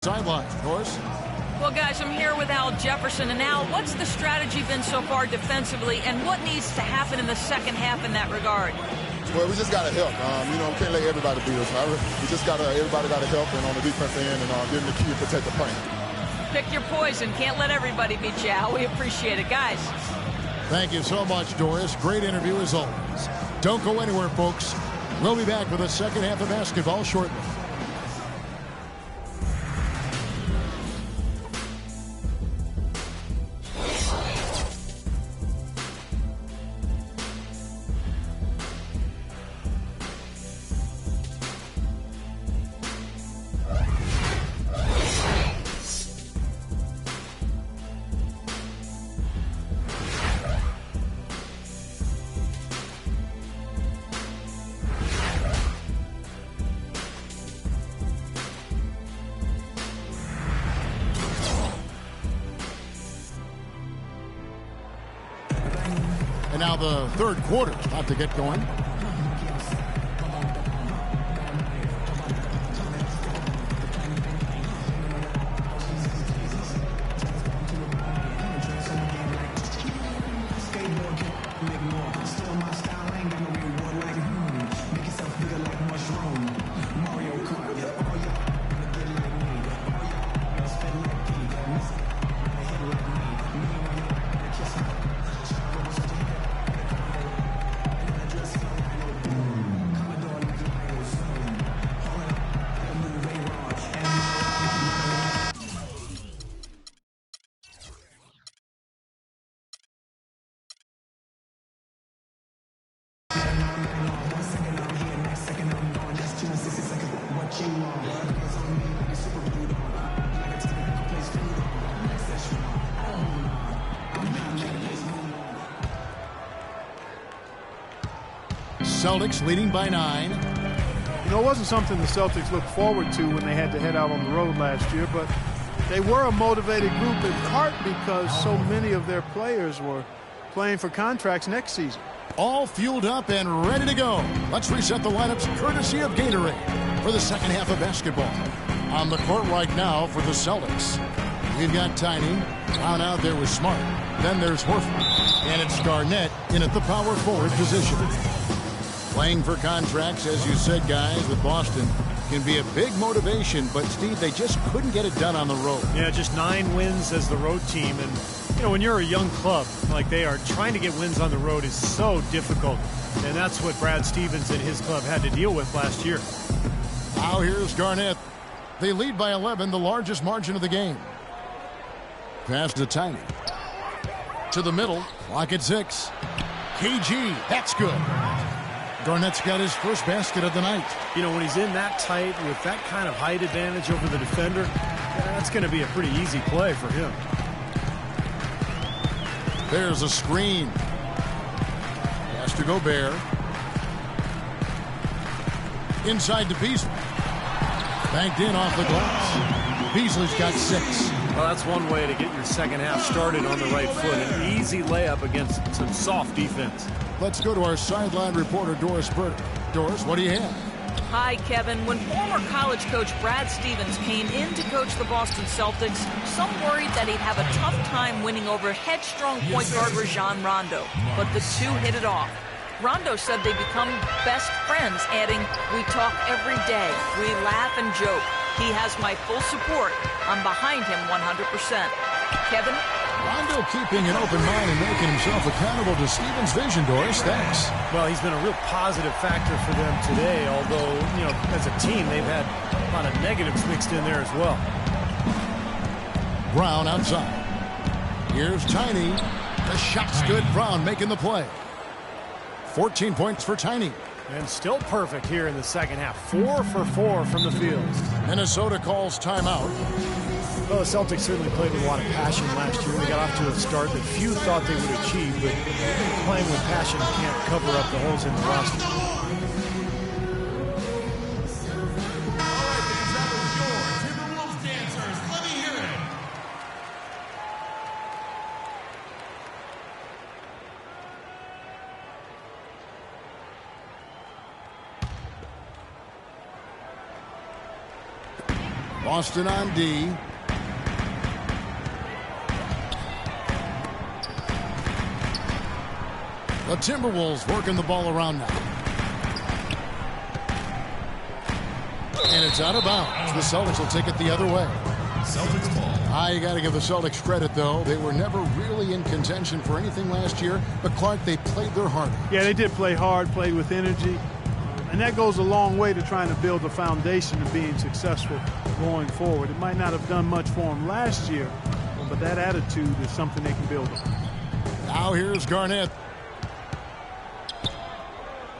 Sideline, Doris. Well, guys, I'm here with Al Jefferson. And Al, what's the strategy been so far defensively, and what needs to happen in the second half in that regard? Well, we just got to help. We can't let everybody beat us. We just everybody got to help, and on the defense end, and give them the key to protect the paint. Pick your poison. Can't let everybody beat you, Al. We appreciate it, guys. Thank you so much, Doris. Great interview as always. Don't go anywhere, folks. We'll be back with the second half of basketball shortly. And now the third quarter is about to get going. Celtics leading by 9. You know, it wasn't something the Celtics looked forward to when they had to head out on the road last year, but they were a motivated group in part because so many of their players were playing for contracts next season. All fueled up and ready to go. Let's reset the lineups courtesy of Gatorade for the second half of basketball. On the court right now for the Celtics, we've got Tiny. Down out there with Smart. Then there's Horford. And it's Garnett in at the power forward position. Playing for contracts, as you said, guys, with Boston can be a big motivation, but Steve, they just couldn't get it done on the road. Yeah, just 9 wins as the road team, and you know, when you're a young club like they are, trying to get wins on the road is so difficult, and that's what Brad Stevens and his club had to deal with last year. Now here's Garnett. They lead by 11, the largest margin of the game. Pass to Tiny. To the middle, clock at 6. KG, that's good. Garnett's got his first basket of the night. You know, when he's in that tight with that kind of height advantage over the defender, that's going to be a pretty easy play for him. There's a screen. Pass to Gobert. Inside to Beasley. Banked in off the glass. Beasley's got 6. Well, that's one way to get your second half started on the right foot. An easy layup against some soft defense. Let's go to our sideline reporter, Doris Burke. Doris, what do you have? Hi, Kevin. When former college coach Brad Stevens came in to coach the Boston Celtics, some worried that he'd have a tough time winning over headstrong point guard Rajon Rondo. But the two hit it off. Rondo said they become best friends, adding, "We talk every day. We laugh and joke. He has my full support. I'm behind him 100%. Kevin? Rondo keeping an open mind and making himself accountable to Stevens' vision, Doris. Thanks. Well, he's been a real positive factor for them today, although, you know, as a team, they've had a lot of negatives mixed in there as well. Brown outside. Here's Tiny. The shot's good. Brown making the play. 14 points for Tiny. And still perfect here in the second half. 4 for 4 from the field. Minnesota calls timeout. Well, the Celtics certainly played with a lot of passion last year. They got off to a start that few thought they would achieve, but playing with passion can't cover up the holes in the roster. Timberwolves dancers, let me hear it. Boston on D. The Timberwolves working the ball around now. And it's out of bounds. The Celtics will take it the other way. Celtics ball. You got to give the Celtics credit, though. They were never really in contention for anything last year. But, Clark, they played their hardest. Yeah, they did play hard, played with energy. And that goes a long way to trying to build a foundation of being successful going forward. It might not have done much for them last year, but that attitude is something they can build on. Now here's Garnett.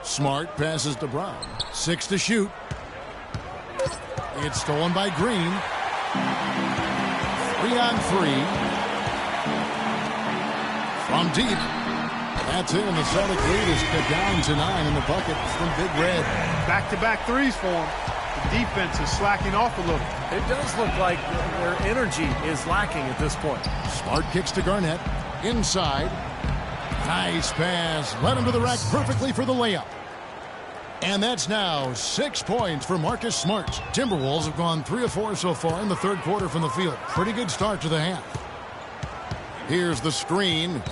Smart passes to Brown. 6 to shoot. It's stolen by Green. 3-on-3. From deep. That's it, and the Celtic lead is cut down to 9 in the bucket from Big Red. Back-to-back threes for them. The defense is slacking off a little. It does look like their energy is lacking at this point. Smart kicks to Garnett. Inside. Nice pass. Led him to the rack perfectly for the layup. And that's now 6 points for Marcus Smart. Timberwolves have gone 3 of 4 so far in the third quarter from the field. Pretty good start to the half. Here's the screen.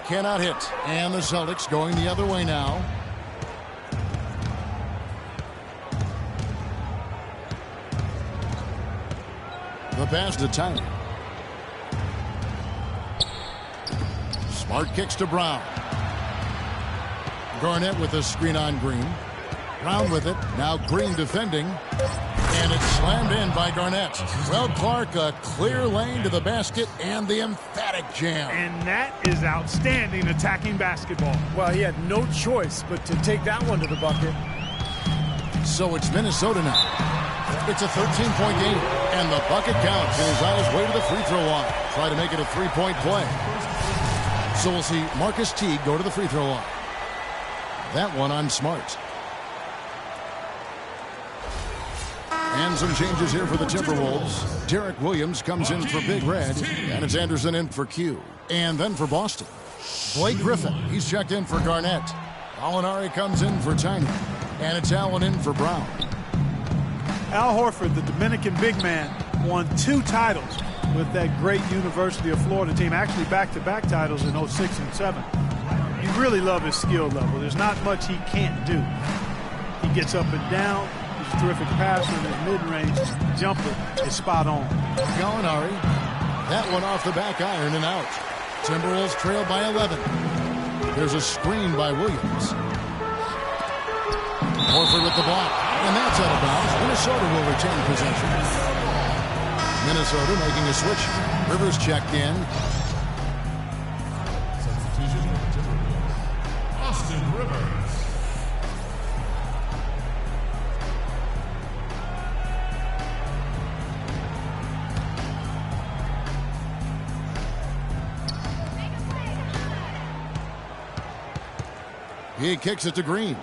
Cannot hit. And the Celtics going the other way now. The pass to Tyler. Smart kicks to Brown. Garnett with a screen on Green. Brown with it. Now Green defending. And it's slammed in by Garnett. Well, Clark, a clear lane to the basket and the emphatic jam. And that is outstanding attacking basketball. Well, he had no choice but to take that one to the bucket. So it's Minnesota now. It's a 13-point game. And the bucket counts. And he's on his way to the free throw line. Try to make it a 3-point play. So we'll see Marcus Teague go to the free throw line. That one on Smart. And some changes here for the Timberwolves. Derek Williams comes in for Big Red. And it's Anderson in for Q. And then for Boston, Blake Griffin. He's checked in for Garnett. Gallinari comes in for Tiny. And it's Allen in for Brown. Al Horford, the Dominican big man, won 2 titles with that great University of Florida team. Actually, back-to-back titles in 06 and 07. You really love his skill level. There's not much he can't do. He gets up and down. He's a terrific passer, and his mid-range jumper is spot on. Gallinari. That one off the back iron and out. Timberwolves trail by 11. There's a screen by Williams. Horford with the block. And that's out of bounds. Minnesota will retain possession. Minnesota making a switch. Rivers checked in. Substitution for Timberwolves. Austin Rivers. He kicks it to Green.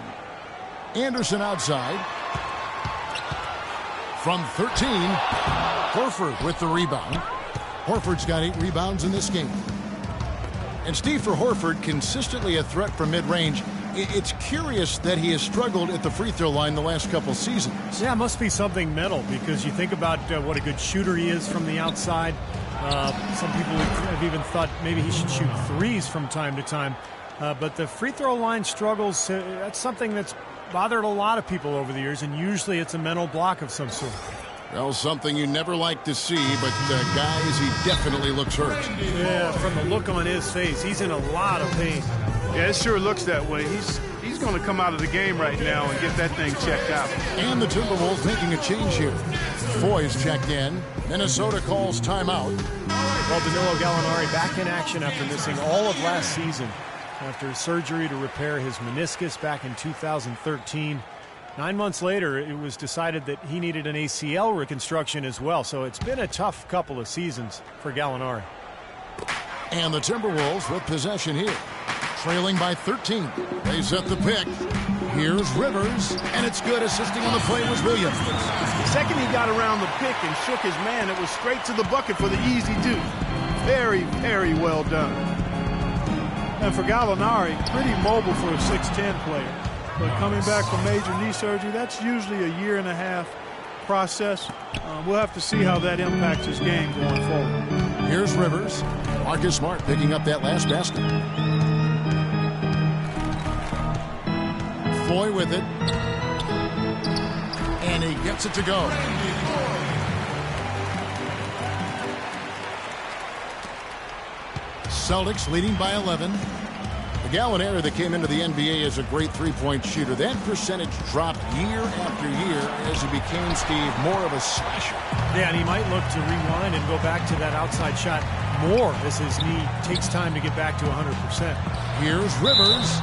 Anderson outside. From 13, Horford with the rebound. Horford's got 8 rebounds in this game. And Steve, for Horford, consistently a threat from mid-range. It's curious that he has struggled at the free throw line the last couple seasons. Yeah, it must be something mental, because you think about what a good shooter he is from the outside. Some people have even thought maybe he should shoot threes from time to time. But the free throw line struggles, that's something that's bothered a lot of people over the years, and usually it's a mental block of some sort. Well, something you never like to see, but guys, he definitely looks hurt. Yeah, from the look on his face, he's in a lot of pain. Yeah, it sure looks that way. He's going to come out of the game right now and get that thing checked out. And the Timberwolves making a change here. Foy's checked in. Minnesota calls timeout. Well, Danilo Gallinari back in action after missing all of last season after surgery to repair his meniscus back in 2013. 9 months later, it was decided that he needed an ACL reconstruction as well. So it's been a tough couple of seasons for Gallinari. And the Timberwolves with possession here. Trailing by 13. They set the pick. Here's Rivers, and it's good. Assisting on the play was Williams. The second he got around the pick and shook his man, it was straight to the bucket for the easy 2. Very, very well done. And for Gallinari, pretty mobile for a 6'10 player. but coming back from major knee surgery, that's usually a 1.5-year process. We'll have to see how that impacts his game going forward. Here's Rivers. Marcus Smart picking up that last basket. Foy with it. And he gets it to go. Celtics leading by 11. The Gallinari that came into the NBA as a great three-point shooter, that percentage dropped year after year as he became, Steve, more of a slasher. Yeah, and he might look to rewind and go back to that outside shot more as his knee takes time to get back to 100%. Here's Rivers.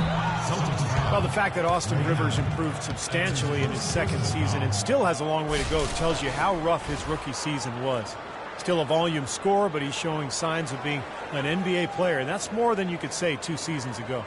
Well, the fact that Austin Rivers improved substantially in his second season and still has a long way to go tells you how rough his rookie season was. Still a volume scorer, but he's showing signs of being an NBA player, and that's more than you could say 2 seasons ago.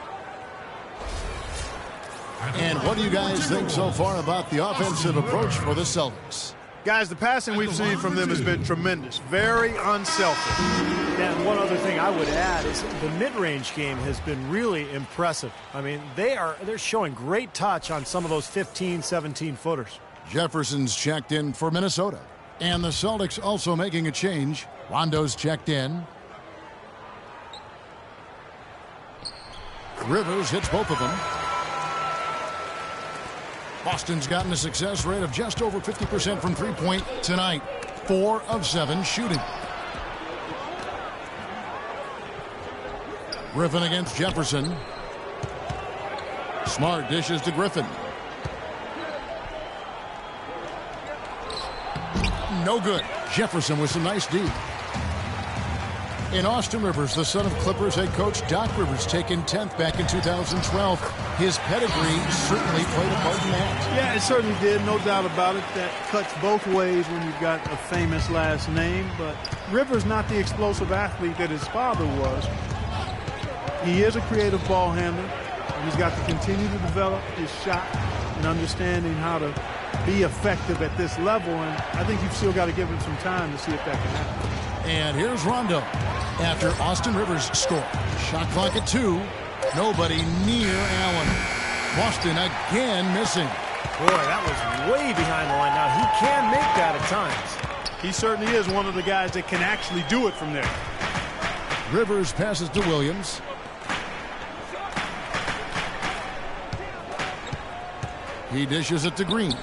And what do you guys think so far about the offensive approach for the Celtics? Guys, the passing we've seen from them has been tremendous. Very unselfish. And one other thing I would add is the mid-range game has been really impressive. I mean, they're showing great touch on some of those 15, 17-footers. Jefferson's checked in for Minnesota. And the Celtics also making a change. Rondo's checked in. Rivers hits both of them. Boston's gotten a success rate of just over 50% from three-point tonight. 4 of 7 shooting. Griffin against Jefferson. Smart dishes to Griffin. No good. Jefferson with some nice D. In Austin Rivers, the son of Clippers head coach Doc Rivers, taken 10th back in 2012. His pedigree certainly played a part in that. Yeah, it certainly did. No doubt about it. That cuts both ways when you've got a famous last name. But Rivers not the explosive athlete that his father was. He is a creative ball handler. He's got to continue to develop his shot and understanding how to be effective at this level, and I think you've still got to give him some time to see if that can happen. And here's Rondo after Austin Rivers scored. Shot clock at 2. Nobody near Allen. Boston again missing. Boy, that was way behind the line. Now, he can make that at times. He certainly is one of the guys that can actually do it from there. Rivers passes to Williams. He dishes it to Green.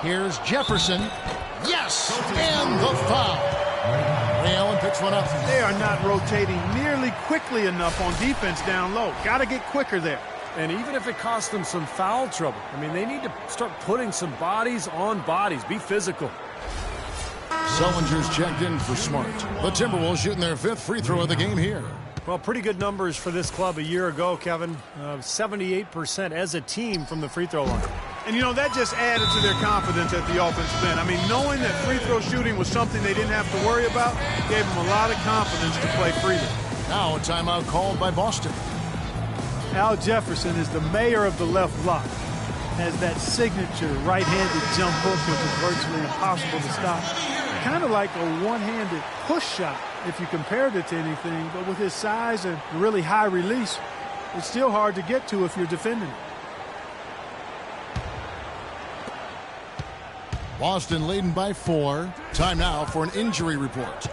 Here's Jefferson. Yes! And the foul. Ray Allen picks one up. They are not rotating nearly quickly enough on defense down low. Got to get quicker there. And even if it costs them some foul trouble, I mean, they need to start putting some bodies on bodies. Be physical. Sullinger's checked in for Smart. The Timberwolves shooting their 5th free throw of the game here. Well, pretty good numbers for this club a year ago, Kevin. 78% as a team from the free throw line. And, you know, that just added to their confidence at the offensive end. I mean, knowing that free throw shooting was something they didn't have to worry about gave them a lot of confidence to play freely. Now a timeout called by Boston. Al Jefferson is the mayor of the left block. Has that signature right-handed jump hook that was virtually impossible to stop. Kind of like a one-handed push shot if you compared it to anything, but with his size and really high release, it's still hard to get to if you're defending it. Boston leading by 4. Time now for an injury report.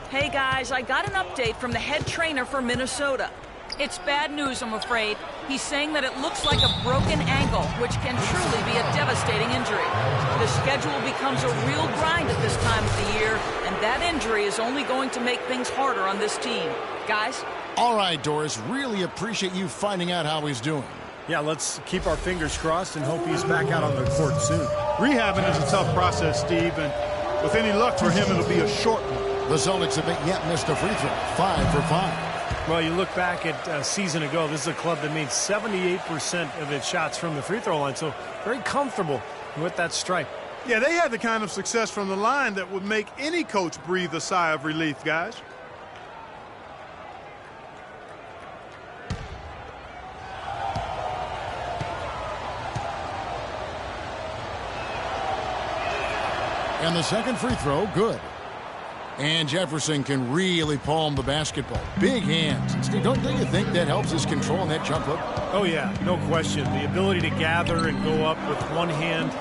Hey guys, I got an update from the head trainer for Minnesota. It's bad news, I'm afraid. He's saying that it looks like a broken ankle, which can truly be a devastating injury. The schedule becomes a real grind at this time of the year, and that injury is only going to make things harder on this team. Guys? All right, Doris, really appreciate you finding out how he's doing. Yeah, let's keep our fingers crossed and hope he's back out on the court soon. Rehabbing is a tough process, Steve, and with any luck for him, it'll be a short one. The Celtics haven't yet missed a free throw. 5 for 5. Well, you look back at a season ago, this is a club that made 78% of its shots from the free throw line, so very comfortable with that stripe. Yeah, they had the kind of success from the line that would make any coach breathe a sigh of relief, guys. And the second free throw, good. And Jefferson can really palm the basketball. Big hands. And Steve, don't you think that helps his control on that jump hook? Oh, yeah, no question. The ability to gather and go up with one hand,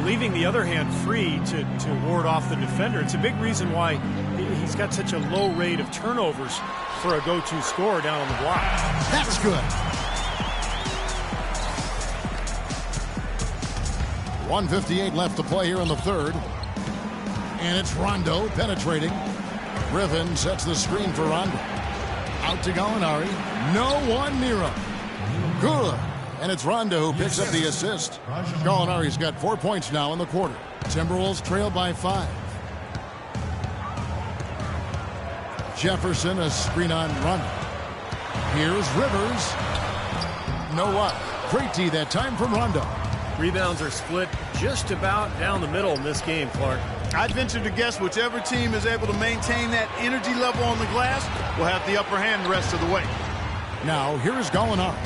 leaving the other hand free to ward off the defender. It's a big reason why he's got such a low rate of turnovers for a go-to scorer down on the block. That's good. 1:58 left to play here in the third. And it's Rondo penetrating. Griffin sets the screen for Rondo. Out to Gallinari. No one near him. Good. And it's Rondo who picks up the assist. Gallinari's got 4 points now in the quarter. Timberwolves trail by 5. Jefferson, a screen on Rondo. Here's Rivers. No luck. Great D that time from Rondo. Rebounds are split just about down the middle in this game, Clark. I'd venture to guess whichever team is able to maintain that energy level on the glass will have the upper hand the rest of the way. Now, here's Gallinari.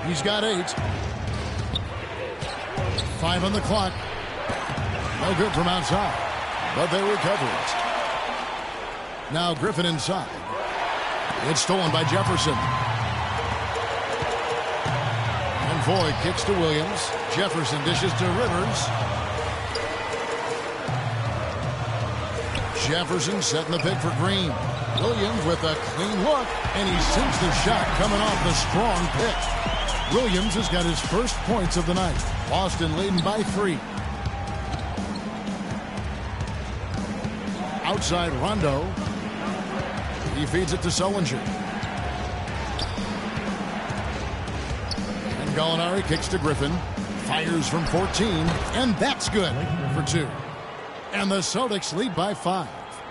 He's got 8. 5 on the clock. No good from outside, but they recover it. Now Griffin inside. It's stolen by Jefferson. And Voigt kicks to Williams. Jefferson dishes to Rivers. Jefferson setting the pick for Green. Williams with a clean look, and he sinks the shot coming off the strong pick. Williams has got his first points of the night. Boston leading by 3. Outside Rondo. He feeds it to Sullinger. And Gallinari kicks to Griffin. Fires from 14, and that's good for 2. And the Celtics lead by 5.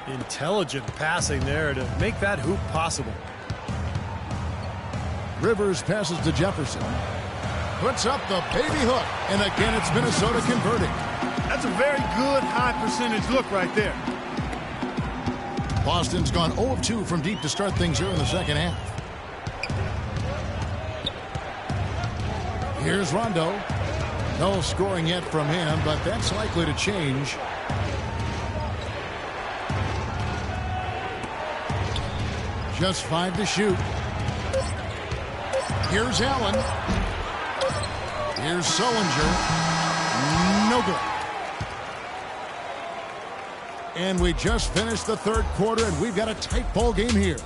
Intelligent passing there to make that hoop possible. Rivers passes to Jefferson. Puts up the baby hook. And again, it's Minnesota converting. That's a very good high percentage look right there. Boston's gone 0 of 2 from deep to start things here in the second half. Here's Rondo. No scoring yet from him, but that's likely to change. Just 5 to shoot. Here's Allen. Here's Sullinger. No good. And we just finished the third quarter, and we've got a tight ball game here.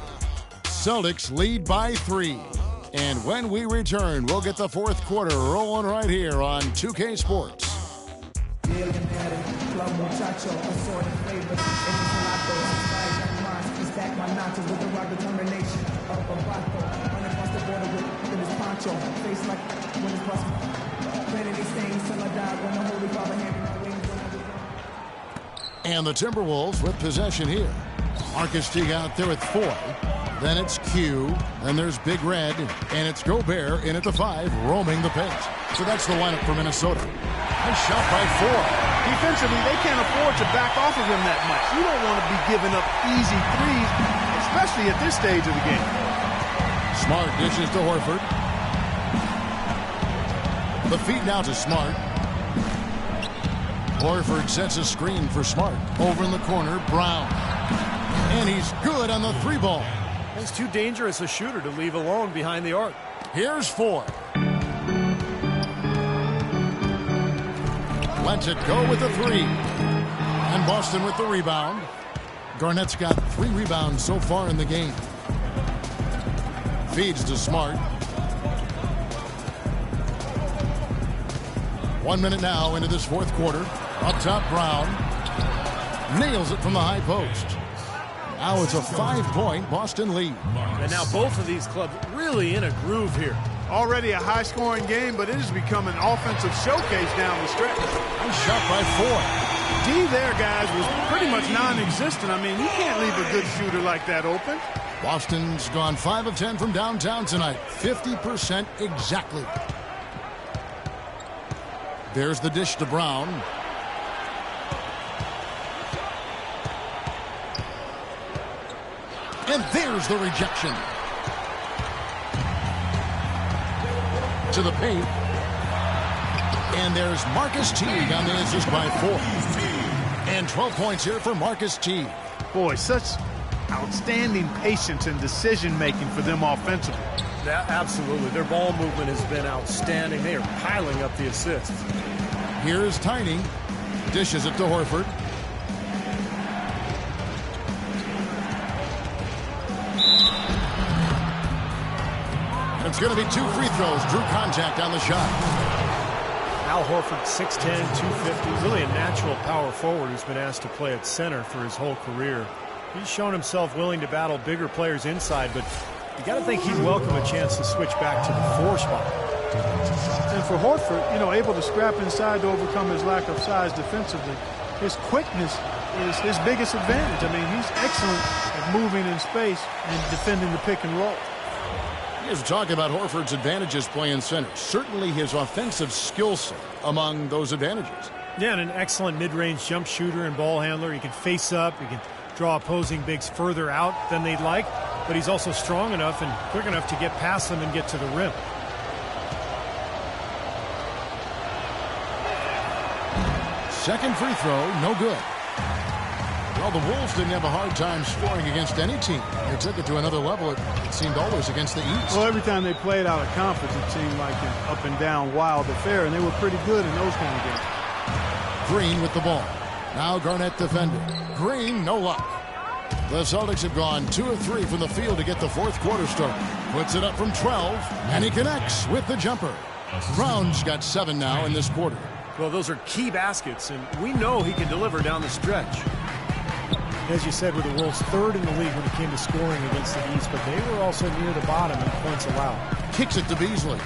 Celtics lead by 3. And when we return, we'll get the fourth quarter rolling right here on 2K Sports. And the Timberwolves with possession here. Marcus Teague out there at 4. Then it's Q. Then there's Big Red. And it's Gobert in at the 5, roaming the paint. So that's the lineup for Minnesota. Nice shot by 4. Defensively, they can't afford to back off of him that much. You don't want to be giving up easy threes, especially at this stage of the game. Smart dishes to Horford. The feed now to Smart. Horford sets a screen for Smart. Over in the corner, Brown. And he's good on the 3 ball. He's too dangerous a shooter to leave alone behind the arc. Here's 4. Lets it go with the 3. And Boston with the rebound. Garnett's got 3 rebounds so far in the game. Feeds to Smart. 1 minute now into this fourth quarter. Up top, Brown. Nails it from the high post. Now it's a 5-point Boston lead. And now both of these clubs really in a groove here. Already a high-scoring game, but it has become an offensive showcase down the stretch. Nice shot by 4. D there, guys, was pretty much non-existent. I mean, you can't leave a good shooter like that open. Boston's gone 5 of 10 from downtown tonight. 50% exactly. There's the dish to Brown. And there's the rejection. To the paint. And there's Marcus Teague on the assist by 4. And 12 points here for Marcus Teague. Boy, such outstanding patience and decision-making for them offensively. Yeah, absolutely. Their ball movement has been outstanding. They are piling up the assists. Here's Tiny. Dishes it to Horford. It's going to be 2 free throws. Drew contact on the shot. Al Horford, 6'10", 250. Really a natural power forward who's been asked to play at center for his whole career. He's shown himself willing to battle bigger players inside, but you got to think he'd welcome a chance to switch back to the 4 spot. And for Horford, you know, able to scrap inside to overcome his lack of size defensively, his quickness is his biggest advantage. I mean, he's excellent at moving in space and defending the pick and roll. Here's talking about Horford's advantages playing center. Certainly his offensive skill set among those advantages. Yeah, and an excellent mid-range jump shooter and ball handler. He can face up. He can draw opposing bigs further out than they'd like, but he's also strong enough and quick enough to get past them and get to the rim. Second free throw, no good. Well, the Wolves didn't have a hard time scoring against any team. They took it to another level. It seemed always against the East. Well, every time they played out of conference, it seemed like an up-and-down wild affair, and they were pretty good in those kind of games. Green with the ball. Now Garnett defending. Green, no luck. The Celtics have gone 2 of 3 from the field to get the fourth quarter started. Puts it up from 12, and he connects with the jumper. Brown's got 7 now in this quarter. Well, those are key baskets, and we know he can deliver down the stretch. As you said, were the Wolves 3rd in the league when it came to scoring against the East, but they were also near the bottom in points allowed. Kicks it to Beasley.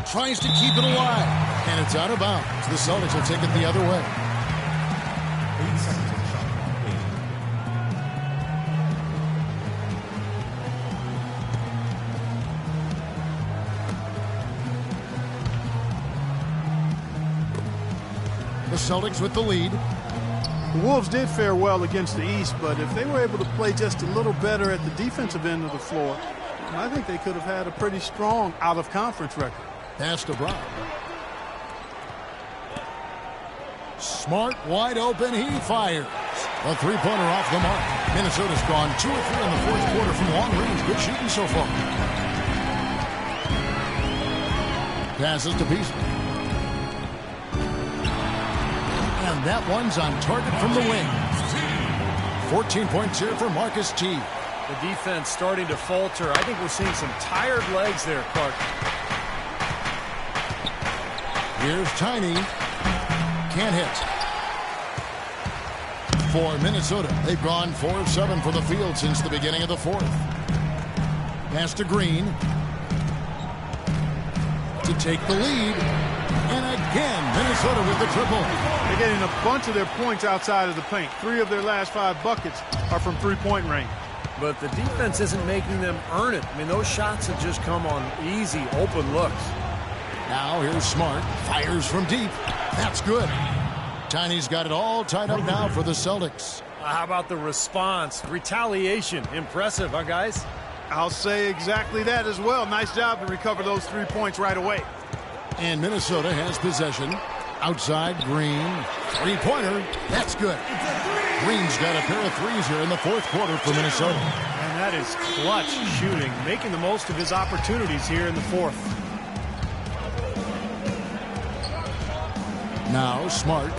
Tries to keep it alive, and it's out of bounds. The Celtics will take it the other way. 8 seconds on the shot. 8. The Celtics with the lead. The Wolves did fare well against the East, but if they were able to play just a little better at the defensive end of the floor, I think they could have had a pretty strong out-of-conference record. Pass to Brown. Smart, wide open, he fires. A three-pointer off the mark. Minnesota's gone 2 of 3 in the fourth quarter from long range. Good shooting so far. Passes to Beasley. And that one's on target from the wing. 14 points here for Marcus T. The defense starting to falter. I think we're seeing some tired legs there, Clark. Here's Tiny. Can't hit. For Minnesota, they've gone 4 of 7 from the field since the beginning of the fourth. Pass to Green. To take the lead. And again, Minnesota with the triple. They're getting a bunch of their points outside of the paint. 3 of their last 5 buckets are from three-point range. But the defense isn't making them earn it. I mean, those shots have just come on easy, open looks. Now here's Smart. Fires from deep. That's good. Tiny's got it all tied up now for the Celtics. How about the response? Retaliation. Impressive, huh, guys? I'll say exactly that as well. Nice job to recover those 3 points right away. And Minnesota has possession. Outside, Green. Three-pointer. That's good. Green's got a pair of threes here in the fourth quarter for Minnesota. And that is clutch shooting, making the most of his opportunities here in the fourth. Now Smart.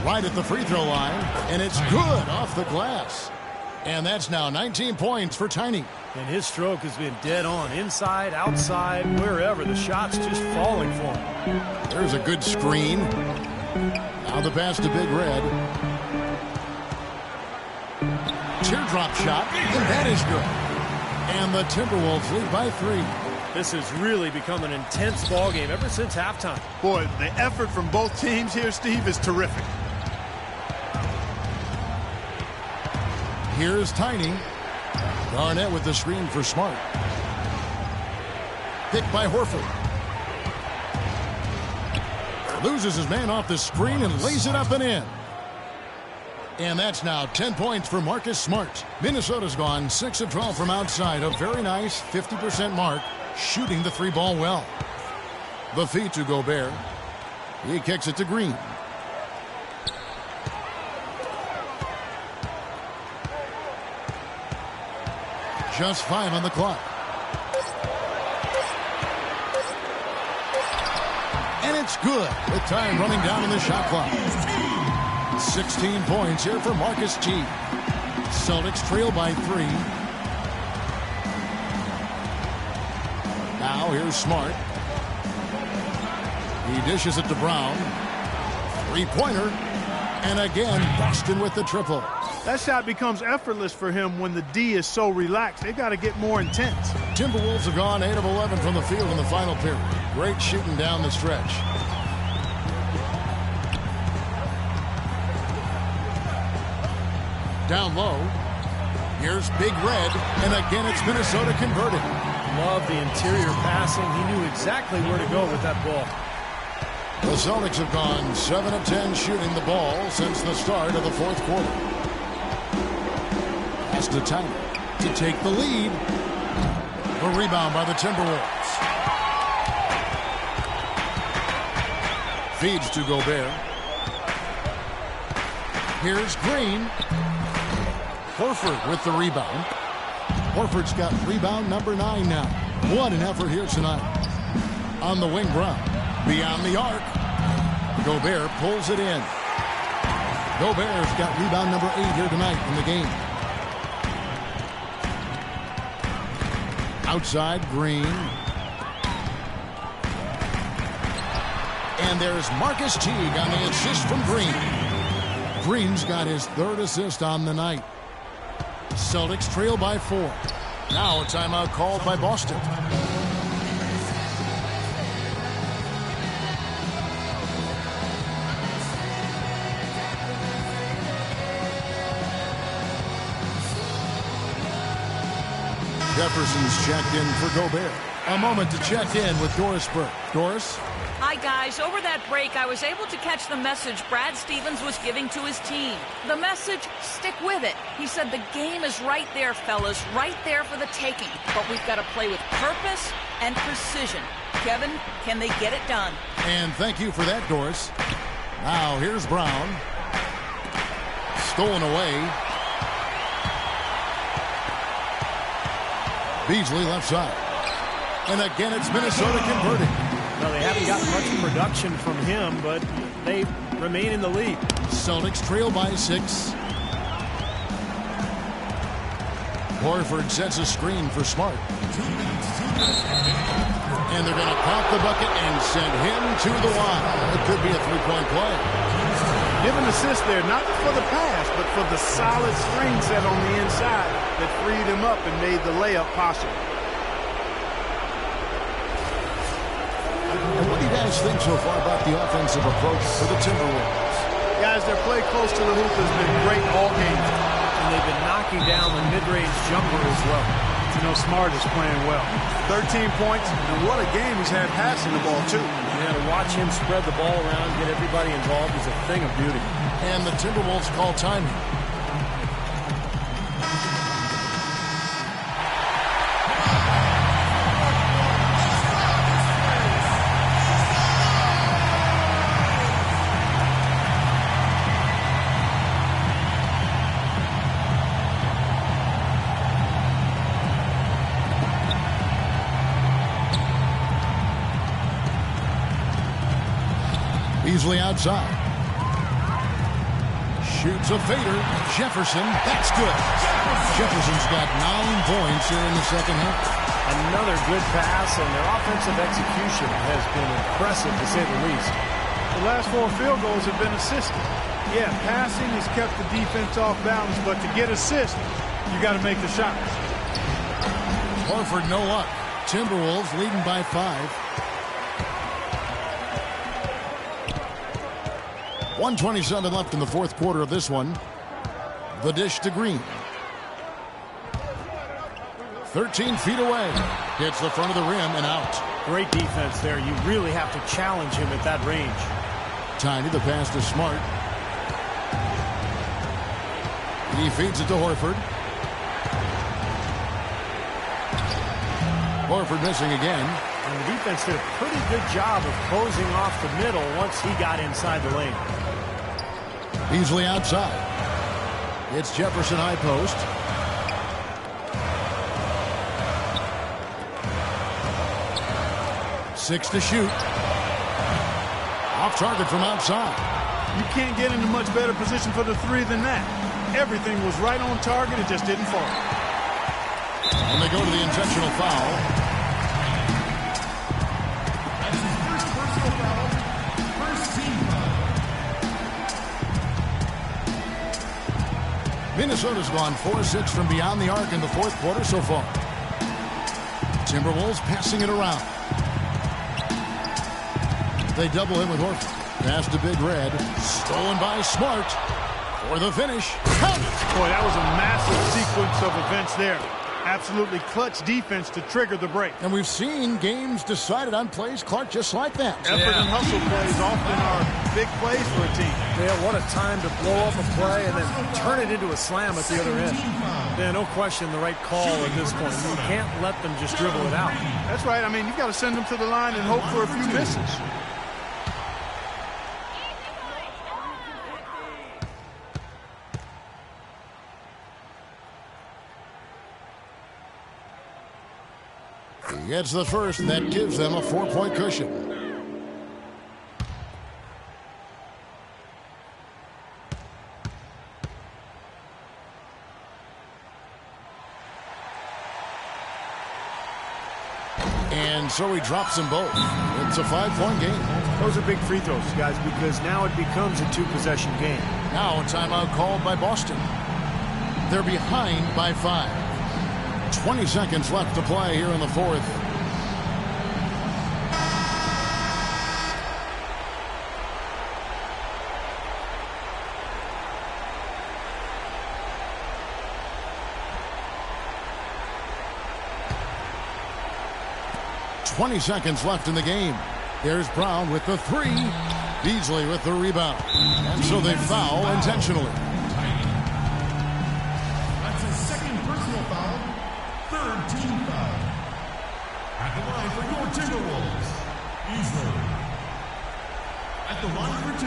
Right at the free throw line. And it's good off the glass. And that's now 19 points for Tiny. And his stroke has been dead on. Inside, outside, wherever. The shot's just falling for him. There's a good screen. Now the pass to Big Red. Teardrop shot. And that is good. And the Timberwolves lead by 3. This has really become an intense ballgame ever since halftime. Boy, the effort from both teams here, Steve, is terrific. Here's Tiny. Garnett with the screen for Smart. Picked by Horford. Loses his man off the screen and lays it up and in. And that's now 10 points for Marcus Smart. Minnesota's gone 6 of 12 from outside. A very nice 50% mark. Shooting the 3-ball well. The feed to Gobert. He kicks it to Green. Just 5 on the clock. And it's good with time running down in the shot clock. 16 points here for Marcus G. Celtics trail by 3. Now here's Smart. He dishes it to Brown. 3-pointer. And again, Boston with the triple. That shot becomes effortless for him when the D is so relaxed. They've got to get more intense. Timberwolves have gone 8 of 11 from the field in the final period. Great shooting down the stretch. Down low. Here's Big Red. And again, it's Minnesota converted. Love the interior passing. He knew exactly where to go with that ball. The Celtics have gone 7 of 10 shooting the ball since the start of the fourth quarter. Pass to Tyler to take the lead. The rebound by the Timberwolves. Feeds to Gobert. Here's Green. Horford with the rebound. Horford's got rebound number 9 now. What an effort here tonight. On the wing, Brown. Beyond the arc. Gobert pulls it in. Gobert's got rebound number 8 here tonight in the game. Outside, Green. And there's Marcus Teague on the assist from Green. Green's got his 3rd assist on the night. Celtics trail by 4. Now a timeout called by Boston. Jefferson's checked in for Gobert. A moment to check in with Doris Burke. Doris? Hi, guys. Over that break, I was able to catch the message Brad Stevens was giving to his team. The message, stick with it. He said the game is right there, fellas, right there for the taking. But we've got to play with purpose and precision. Kevin, can they get it done? And thank you for that, Doris. Now, here's Brown. Stolen away. Beasley left side. And again, it's Minnesota converting. Well, they haven't got much production from him, but they remain in the lead. Celtics trail by 6. Horford sets a screen for Smart. And they're going to pop the bucket and send him to the line. It could be a 3-point play. Give an assist there, not for the pass, but for the solid screen set on the inside that freed him up and made the layup possible. And what do you guys think so far about the offensive approach for the Timberwolves? Guys, their play close to the hoop has been great all game. And they've been knocking down the mid-range jumper as well. You know, Smart is playing well. 13 points, and what a game he's had passing the ball, too. Yeah, to watch him spread the ball around, get everybody involved is a thing of beauty. And the Timberwolves call timing. Beasley outside. Shoots a fader. Jefferson, that's good. Jefferson's got 9 points here in the second half. Another good pass, and their offensive execution has been impressive, to say the least. The last 4 field goals have been assisted. Yeah, passing has kept the defense off balance, but to get assists, you got to make the shots. Horford, no luck. Timberwolves leading by 5. 1:27 left in the fourth quarter of this one. The dish to Green. 13 feet away. Hits the front of the rim and out. Great defense there. You really have to challenge him at that range. Tiny, the pass to Smart. He feeds it to Horford. Horford missing again. And the defense did a pretty good job of closing off the middle once he got inside the lane. Beasley outside. It's Jefferson high post. Six to shoot. Off target from outside. You can't get in a much better position for the three than that. Everything was right on target. It just didn't fall. And they go to the intentional foul. That's his first personal foul. First team foul. Minnesota's gone 4-6 from beyond the arc in the fourth quarter so far. Timberwolves passing it around. They double him with Horford. Pass to Big Red. Stolen by Smart. For the finish. Count it! Boy, that was a massive sequence of events there. Absolutely clutch defense to trigger the break. And we've seen games decided on plays, Clark, just like that. Effort and hustle plays often are big plays for a team. Yeah, what a time to blow up a play and then turn it into a slam at the other end. Yeah, no question the right call at this point. You can't let them just dribble it out. That's right. I mean, you've got to send them to the line and hope for a few misses. He gets the first. That gives them a 4-point cushion. And so he drops them both. It's a 5-point game. Those are big free throws, guys, because now it becomes a 2-possession game. Now a timeout called by Boston. They're behind by 5. 20 seconds left to play here in the fourth. Twenty seconds left in the game. There's Brown with the three. Beasley with the rebound. And so they foul intentionally. That's his second personal foul. Third team foul. At the line for your Timberwolves, Beasley. At the line for 2.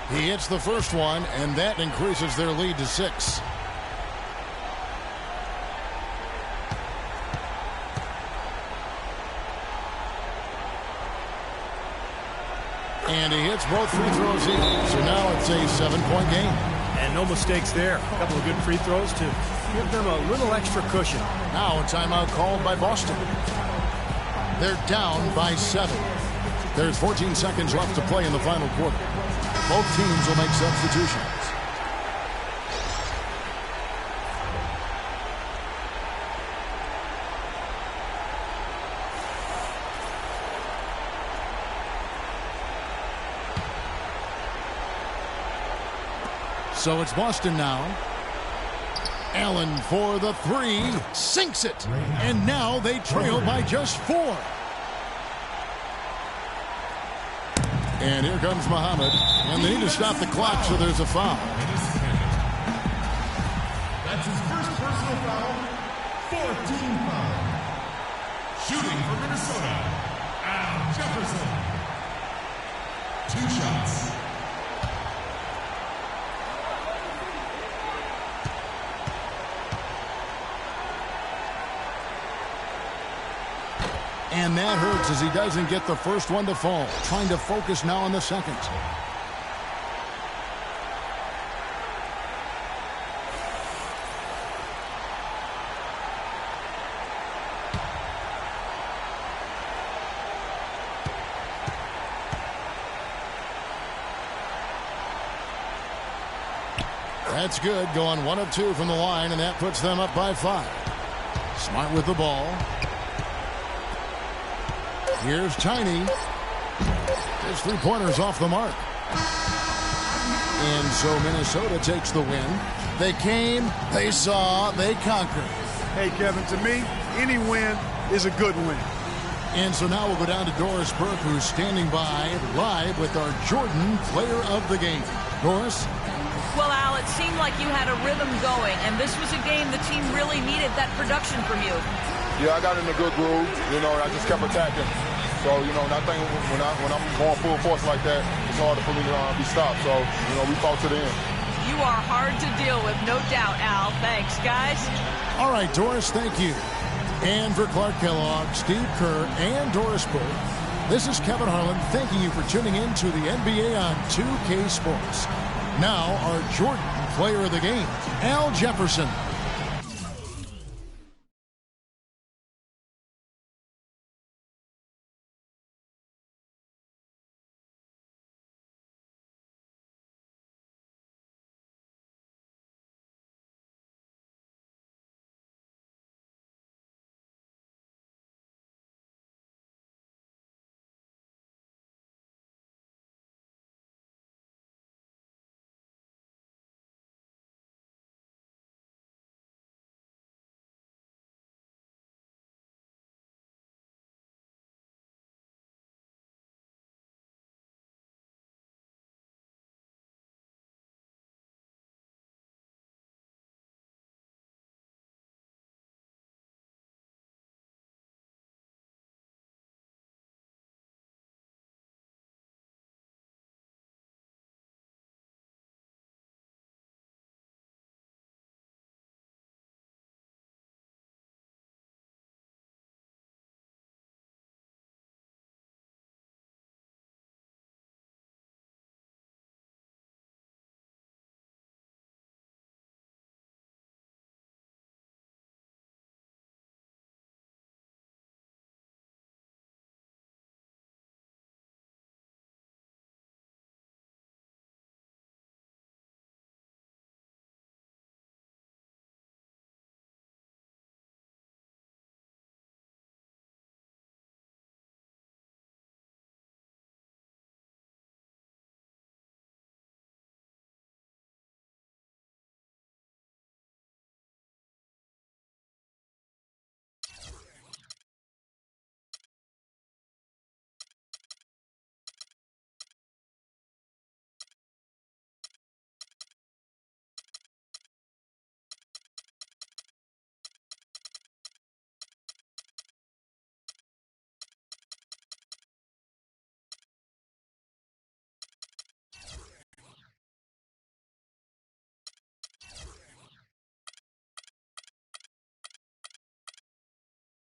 He hits the first one, and that increases their lead to 6. And he hits both free throws here. So now it's a 7-point game. And no mistakes there. A couple of good free throws to give them a little extra cushion. Now a timeout called by Boston. They're down by 7. There's 14 seconds left to play in the final quarter. Both teams will make substitutions. So it's Boston now. Allen for the three. Sinks it. And now they trail by just 4. And here comes Muhammad. And they need to stop the clock, so there's a foul. That's his first personal foul. 14 foul. Shooting for Minnesota, Al Jefferson. 2 shots. And that hurts as he doesn't get the first one to fall. Trying to focus now on the second. That's good. Going 1 of 2 from the line, and that puts them up by 5. Smart with the ball. Here's Tiny. His 3-pointers off the mark. And so Minnesota takes the win. They came, they saw, they conquered. Hey, Kevin, to me, any win is a good win. And so now we'll go down to Doris Burke, who's standing by live with our Jordan Player of the Game. Doris? Well, Al, it seemed like you had a rhythm going, and this was a game the team really needed that production from you. Yeah, I got in a good groove, and I just kept attacking. So, I think when I'm going full force like that, it's harder for me to be stopped. So, we fought to the end. You are hard to deal with, no doubt, Al. Thanks, guys. All right, Doris, thank you. And for Clark Kellogg, Steve Kerr, and Doris Burke, this is Kevin Harlan thanking you for tuning in to the NBA on 2K Sports. Now, our Jordan Player of the Game, Al Jefferson.